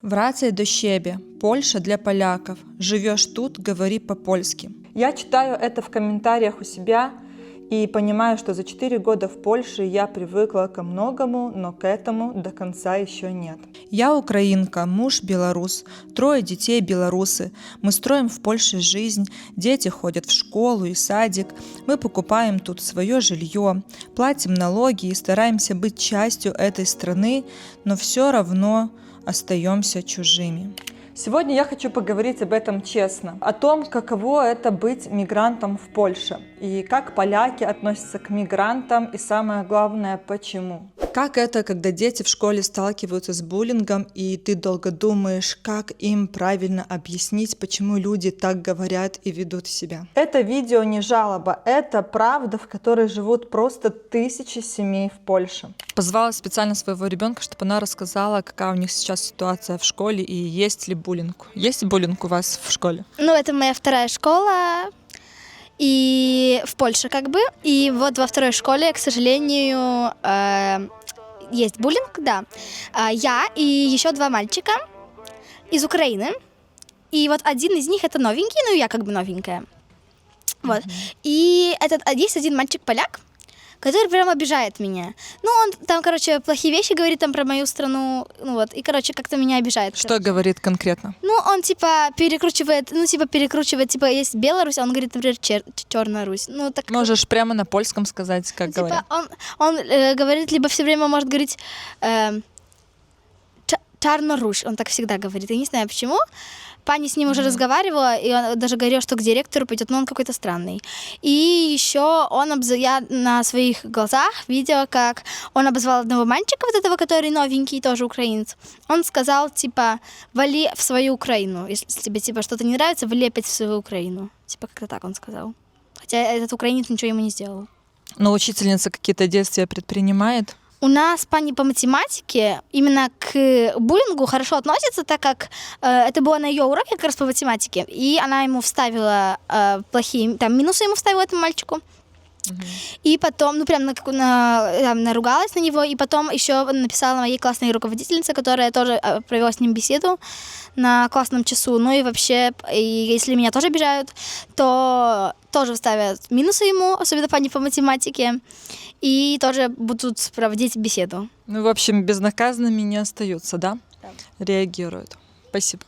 Wracaj do siebie. Польша для поляков. Живешь тут, говори по-польски. Я читаю это в комментариях у себя и понимаю, что за 4 года в Польше я привыкла ко многому, но к этому до конца еще нет. Я украинка, муж белорус, 3 детей белорусы. Мы строим в Польше жизнь, дети ходят в школу и садик. Мы покупаем тут свое жилье, платим налоги и стараемся быть частью этой страны, но все равно остаемся чужими. Сегодня я хочу поговорить об этом честно, о том, каково это быть мигрантом в Польше, и как поляки относятся к мигрантам, и самое главное, почему. Как это, когда дети в школе сталкиваются с буллингом, и ты долго думаешь, как им правильно объяснить, почему люди так говорят и ведут себя? Это видео не жалоба, это правда, в которой живут просто тысячи семей в Польше. Позвала специально своего ребенка, чтобы она рассказала, какая у них сейчас ситуация в школе и есть ли буллинг. Есть буллинг у вас в школе? Ну, это моя вторая школа, и в Польше как бы. И вот во второй школе, к сожалению, есть буллинг, да. Я и еще 2 мальчика из Украины. И вот один из них это новенький, ну я как бы новенькая. Вот. И есть один мальчик-поляк, который прям обижает меня. Ну, он там, короче, плохие вещи говорит там про мою страну, ну вот, и, короче, как-то меня обижает. Что говорит конкретно? Ну, он, типа, перекручивает, типа, есть Беларусь, а он говорит, например, Черная Русь. Ну, так... Можешь прямо на польском сказать, как типа, говорят. Он говорит, либо все время может говорить Чернорусь, он так всегда говорит, я не знаю почему. Пани с ним уже разговаривала, и он даже говорил, что к директору пойдет, но он какой-то странный. И еще я на своих глазах видела, как он обозвал одного мальчика, вот этого, который новенький, тоже украинец. Он сказал, типа, вали в свою Украину. Если тебе, типа, что-то не нравится, вали опять в свою Украину. Типа, как-то так он сказал. Хотя этот украинец ничего ему не сделал. Но учительница какие-то действия предпринимает? У нас пани по математике именно к буллингу хорошо относится, так как это было на ее уроке как раз по математике, и она ему вставила плохие, там, минусы ему вставила этому мальчику. И потом, ну, прям наругалась на него, и потом еще написала моей классной руководительнице, которая тоже провела с ним беседу на классном часу. Ну и вообще, если меня тоже обижают, то тоже ставят минусы ему, особенно пани по математике, и тоже будут проводить беседу. Ну, в общем, безнаказанными не остаются, да? Да. Реагируют. Спасибо.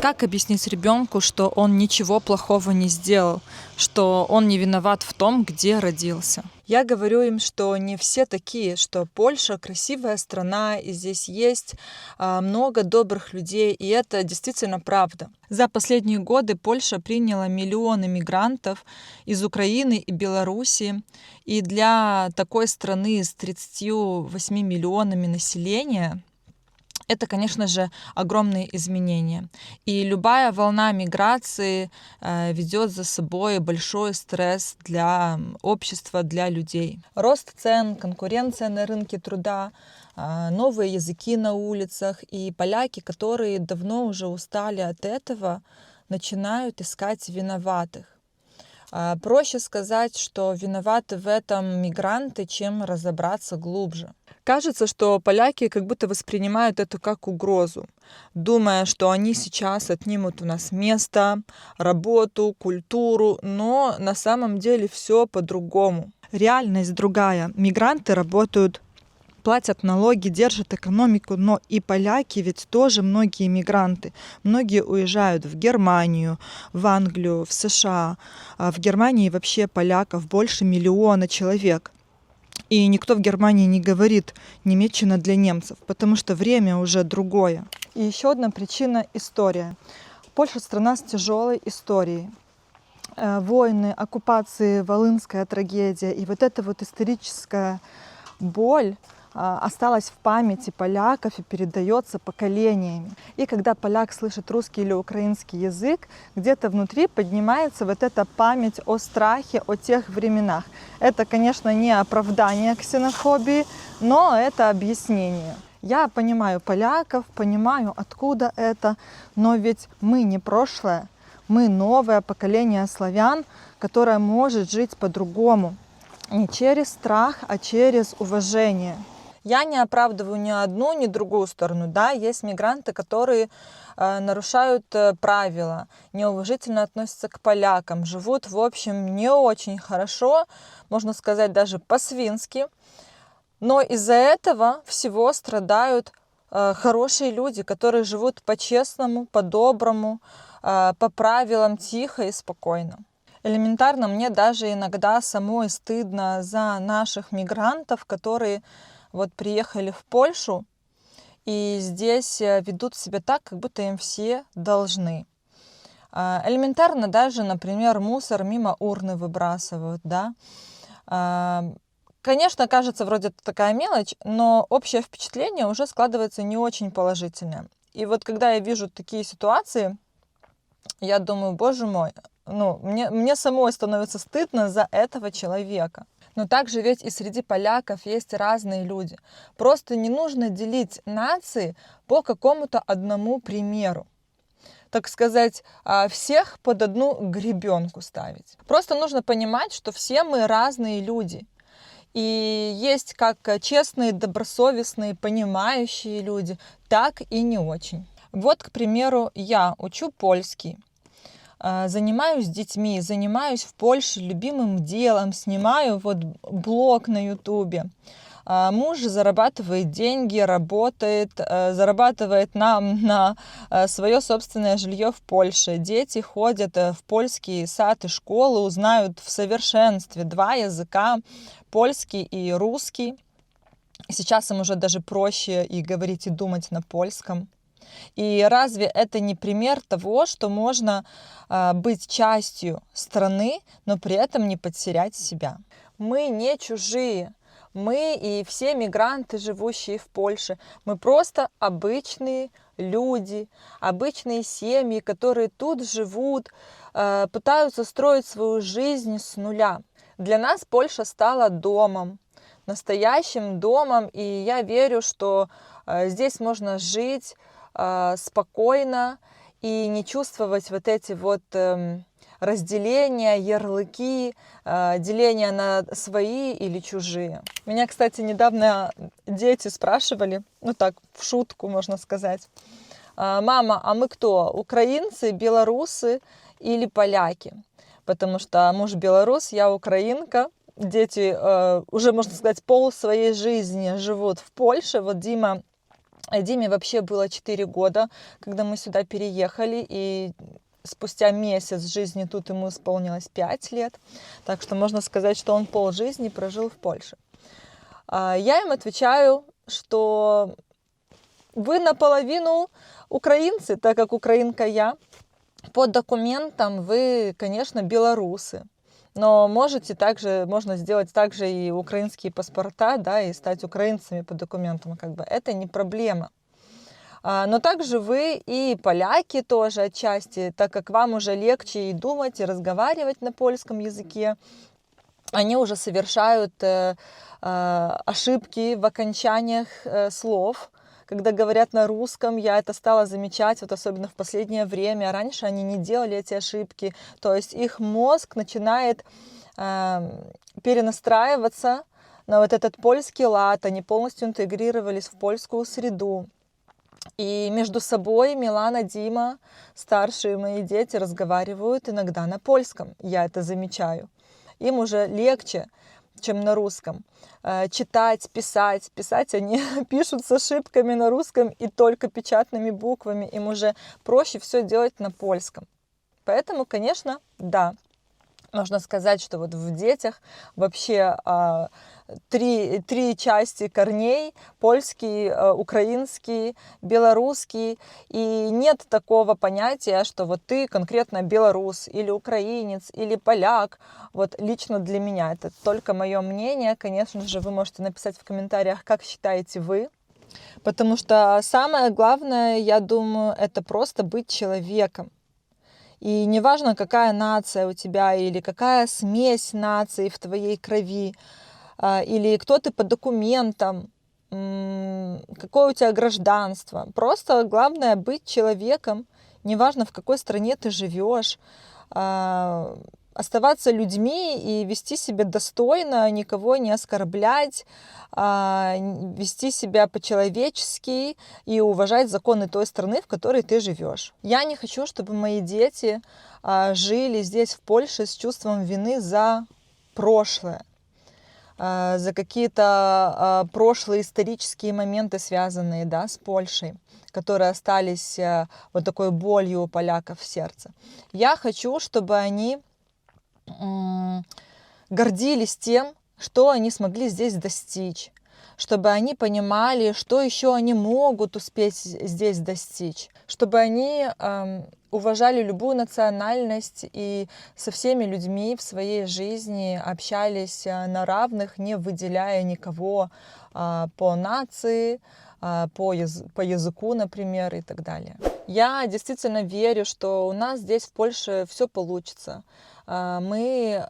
Как объяснить ребенку, что он ничего плохого не сделал, что он не виноват в том, где родился? Я говорю им, что не все такие, что Польша красивая страна, и здесь есть много добрых людей, и это действительно правда. За последние годы Польша приняла миллионы мигрантов из Украины и Беларуси, и для такой страны с 38 миллионами населения это, конечно же, огромные изменения. И любая волна миграции ведет за собой большой стресс для общества, для людей. Рост цен, конкуренция на рынке труда, новые языки на улицах. И поляки, которые давно уже устали от этого, начинают искать виноватых. Проще сказать, что виноваты в этом мигранты, чем разобраться глубже. Кажется, что поляки как будто воспринимают это как угрозу, думая, что они сейчас отнимут у нас место, работу, культуру, но на самом деле все по-другому. Реальность другая. Мигранты работают, платят налоги, держат экономику, но и поляки ведь тоже многие мигранты. Многие уезжают в Германию, в Англию, в США. В Германии вообще поляков больше 1 миллиона человек. И никто в Германии не говорит «немеччина для немцев», потому что время уже другое. И еще одна причина – история. Польша – страна с тяжелой историей. Войны, оккупации, Волынская трагедия и вот эта вот историческая боль осталась в памяти поляков и передается поколениями. И когда поляк слышит русский или украинский язык, где-то внутри поднимается вот эта память о страхе, о тех временах. Это, конечно, не оправдание ксенофобии, но это объяснение. Я понимаю поляков, понимаю, откуда это, но ведь мы не прошлое, мы новое поколение славян, которое может жить по-другому. Не через страх, а через уважение. Я не оправдываю ни одну, ни другую сторону. Да, есть мигранты, которые нарушают правила, неуважительно относятся к полякам, живут, в общем, не очень хорошо, можно сказать, даже по-свински. Но из-за этого всего страдают хорошие люди, которые живут по-честному, по-доброму, по правилам, тихо и спокойно. Элементарно мне даже иногда самой стыдно за наших мигрантов, которые вот приехали в Польшу и здесь ведут себя так, как будто им все должны. Элементарно даже, например, мусор мимо урны выбрасывают, да. Конечно, кажется, вроде это такая мелочь, но общее впечатление уже складывается не очень положительное. И вот когда я вижу такие ситуации, я думаю, боже мой, мне самой становится стыдно за этого человека. Но также ведь и среди поляков есть разные люди. Просто не нужно делить нации по какому-то одному примеру. Так сказать, всех под одну гребенку ставить. Просто нужно понимать, что все мы разные люди. И есть как честные, добросовестные, понимающие люди, так и не очень. Вот, к примеру, я учу польский, занимаюсь с детьми, занимаюсь в Польше любимым делом, снимаю вот блог на Ютубе. Муж зарабатывает деньги, работает, зарабатывает нам на свое собственное жилье в Польше. Дети ходят в польский сад и школу, узнают в совершенстве 2 языка, польский и русский. Сейчас им уже даже проще и говорить, и думать на польском. И разве это не пример того, что можно быть частью страны, но при этом не потерять себя? Мы не чужие. Мы и все мигранты, живущие в Польше, мы просто обычные люди, обычные семьи, которые тут живут, пытаются строить свою жизнь с нуля. Для нас Польша стала домом, настоящим домом, и я верю, что здесь можно жить спокойно и не чувствовать вот эти вот разделения, ярлыки, деления на свои или чужие. Меня, кстати, недавно дети спрашивали, так, в шутку можно сказать: мама, а мы кто, украинцы, белорусы или поляки? Потому что муж белорус, я украинка. Дети уже, можно сказать, пол своей жизни живут в Польше. Вот Диме вообще было 4 года, когда мы сюда переехали, и спустя месяц жизни тут ему исполнилось 5 лет. Так что можно сказать, что он полжизни прожил в Польше. Я им отвечаю, что вы наполовину украинцы, так как украинка я. По документам вы, конечно, белорусы. Но можно сделать также и украинские паспорта, да, и стать украинцами по документам. Это не проблема. Но также вы и поляки тоже отчасти, так как вам уже легче и думать, и разговаривать на польском языке. Они уже совершают ошибки в окончаниях слов. Когда говорят на русском, я это стала замечать, вот особенно в последнее время. Раньше они не делали эти ошибки. То есть их мозг начинает перенастраиваться на вот этот польский лад. Они полностью интегрировались в польскую среду. И между собой Милана, Дима, старшие мои дети разговаривают иногда на польском. Я это замечаю. Им уже легче, чем на русском. Читать, писать. Писать они пишут с ошибками на русском и только печатными буквами. Им уже проще все делать на польском. Поэтому, конечно, да, можно сказать, что вот в детях вообще три части корней: польский, украинский, белорусский. И нет такого понятия, что вот ты конкретно белорус или украинец или поляк. Вот лично для меня это только мое мнение. Конечно же, вы можете написать в комментариях, как считаете вы. Потому что самое главное, я думаю, это просто быть человеком. И неважно, какая нация у тебя или какая смесь наций в твоей крови, или кто ты по документам, какое у тебя гражданство. Просто главное быть человеком, неважно, в какой стране ты живешь, оставаться людьми и вести себя достойно, никого не оскорблять, вести себя по-человечески и уважать законы той страны, в которой ты живешь. Я не хочу, чтобы мои дети жили здесь, в Польше, с чувством вины за прошлое, за какие-то прошлые исторические моменты, связанные, да, с Польшей, которые остались вот такой болью у поляков в сердце. Я хочу, чтобы они гордились тем, что они смогли здесь достичь, чтобы они понимали, что еще они могут успеть здесь достичь, чтобы они уважали любую национальность и со всеми людьми в своей жизни общались на равных, не выделяя никого по нации, по языку, например, и так далее. Я действительно верю, что у нас здесь в Польше все получится. Мы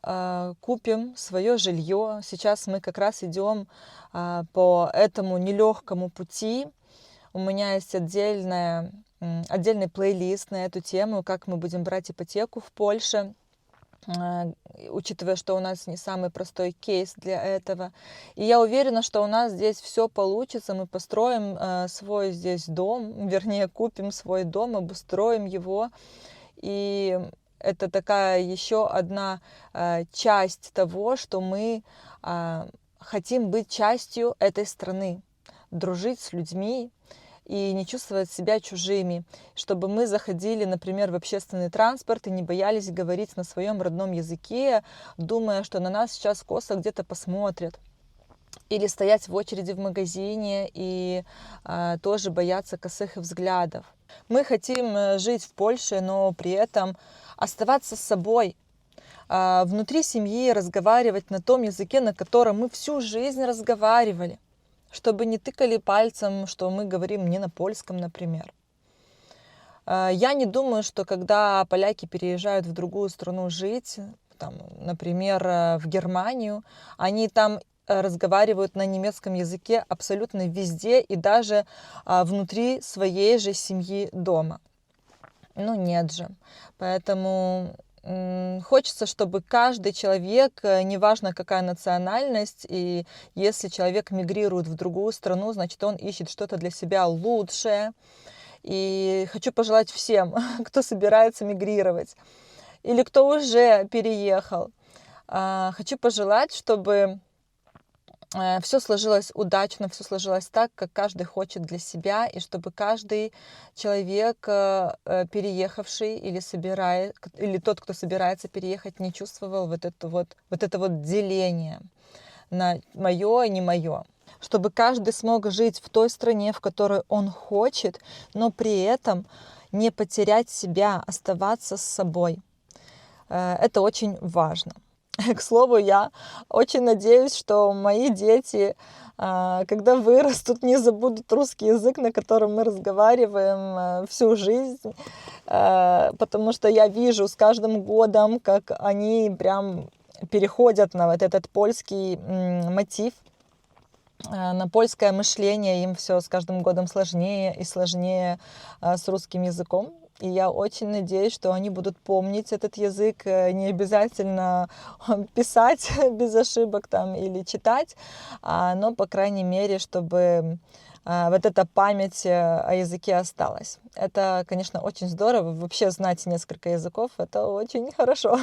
купим свое жилье. Сейчас мы как раз идем по этому нелегкому пути. У меня есть отдельный плейлист на эту тему, как мы будем брать ипотеку в Польше, учитывая, что у нас не самый простой кейс для этого. И я уверена, что у нас здесь все получится. Мы построим свой здесь дом, вернее, купим свой дом, обустроим его. И это такая еще одна часть того, что мы хотим быть частью этой страны, дружить с людьми и не чувствовать себя чужими, чтобы мы заходили, например, в общественный транспорт и не боялись говорить на своем родном языке, думая, что на нас сейчас косо где-то посмотрят. Или стоять в очереди в магазине и тоже бояться косых взглядов. Мы хотим жить в Польше, но при этом оставаться с собой, внутри семьи разговаривать на том языке, на котором мы всю жизнь разговаривали, чтобы не тыкали пальцем, что мы говорим не на польском, например. Я не думаю, что когда поляки переезжают в другую страну жить, там, например, в Германию, они там разговаривают на немецком языке абсолютно везде и даже внутри своей же семьи дома. Ну нет же. Поэтому хочется, чтобы каждый человек, неважно какая национальность, и если человек мигрирует в другую страну, значит, он ищет что-то для себя лучшее. И хочу пожелать всем, кто собирается мигрировать или кто уже переехал, хочу пожелать, чтобы все сложилось удачно, все сложилось так, как каждый хочет для себя, и чтобы каждый человек, переехавший или тот, кто собирается переехать, не чувствовал вот это деление на мое и не мое. Чтобы каждый смог жить в той стране, в которой он хочет, но при этом не потерять себя, оставаться с собой. Это очень важно. К слову, я очень надеюсь, что мои дети, когда вырастут, не забудут русский язык, на котором мы разговариваем всю жизнь, потому что я вижу с каждым годом, как они прям переходят на вот этот польский мотив, на польское мышление, им все с каждым годом сложнее и сложнее с русским языком. И я очень надеюсь, что они будут помнить этот язык, не обязательно писать без ошибок там или читать, но, по крайней мере, чтобы вот эта память о языке осталась. Это, конечно, очень здорово. Вообще знать несколько языков — это очень хорошо.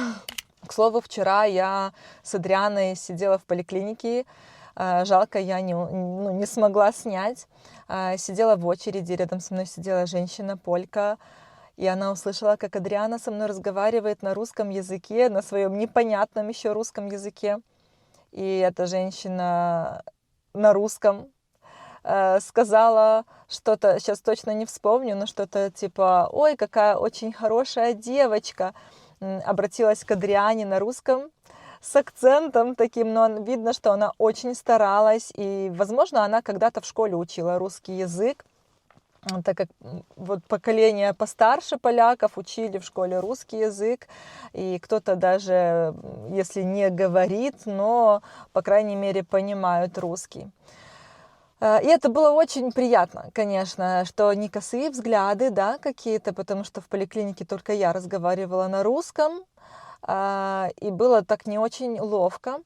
К слову, вчера я с Адрианой сидела в поликлинике. Жалко, я не смогла снять. Сидела в очереди, рядом со мной сидела женщина-полька. И она услышала, как Адриана со мной разговаривает на русском языке, на своем непонятном еще русском языке. И эта женщина на русском сказала что-то, сейчас точно не вспомню, но что-то типа: «Ой, какая очень хорошая девочка». Обратилась к Адриане на русском с акцентом таким, но видно, что она очень старалась. И, возможно, она когда-то в школе учила русский язык, так как вот поколение постарше поляков учили в школе русский язык, и кто-то даже, если не говорит, но, по крайней мере, понимают русский. И это было очень приятно, конечно, что не косые взгляды, да, какие-то, потому что в поликлинике только я разговаривала на русском, и было так не очень ловко.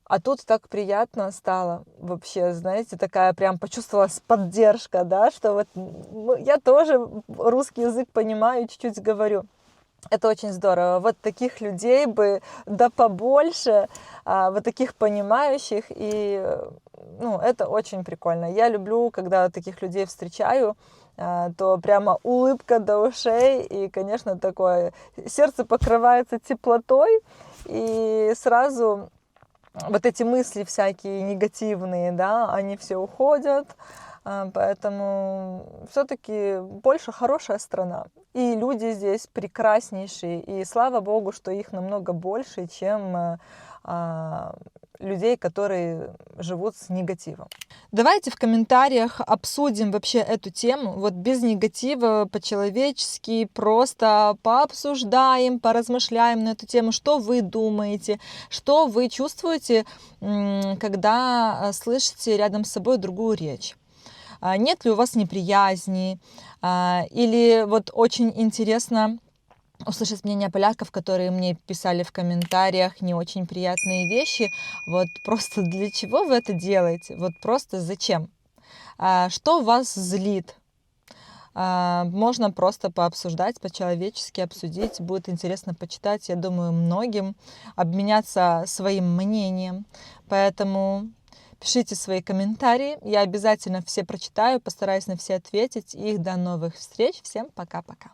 А тут так приятно стало вообще, знаете, такая прям почувствовалась поддержка, да, что вот я тоже русский язык понимаю, чуть-чуть говорю. Это очень здорово. Вот таких людей бы да побольше, вот таких понимающих, и ну, это очень прикольно. Я люблю, когда таких людей встречаю, то прямо улыбка до ушей, и, конечно, такое сердце покрывается теплотой, и сразу вот эти мысли всякие негативные, да, они все уходят. Поэтому все-таки Польша хорошая страна. И люди здесь прекраснейшие. И слава богу, что их намного больше, чем людей, которые живут с негативом. Давайте в комментариях обсудим вообще эту тему. Вот без негатива, по-человечески, просто пообсуждаем, поразмышляем на эту тему. Что вы думаете, что вы чувствуете, когда слышите рядом с собой другую речь? Нет ли у вас неприязни? Или вот очень интересно услышать мнение поляков, которые мне писали в комментариях не очень приятные вещи. Вот просто для чего вы это делаете? Вот просто зачем? Что вас злит? Можно просто пообсуждать, по-человечески обсудить. Будет интересно почитать, я думаю, многим, обменяться своим мнением. Поэтому пишите свои комментарии. Я обязательно все прочитаю, постараюсь на все ответить. И до новых встреч. Всем пока-пока.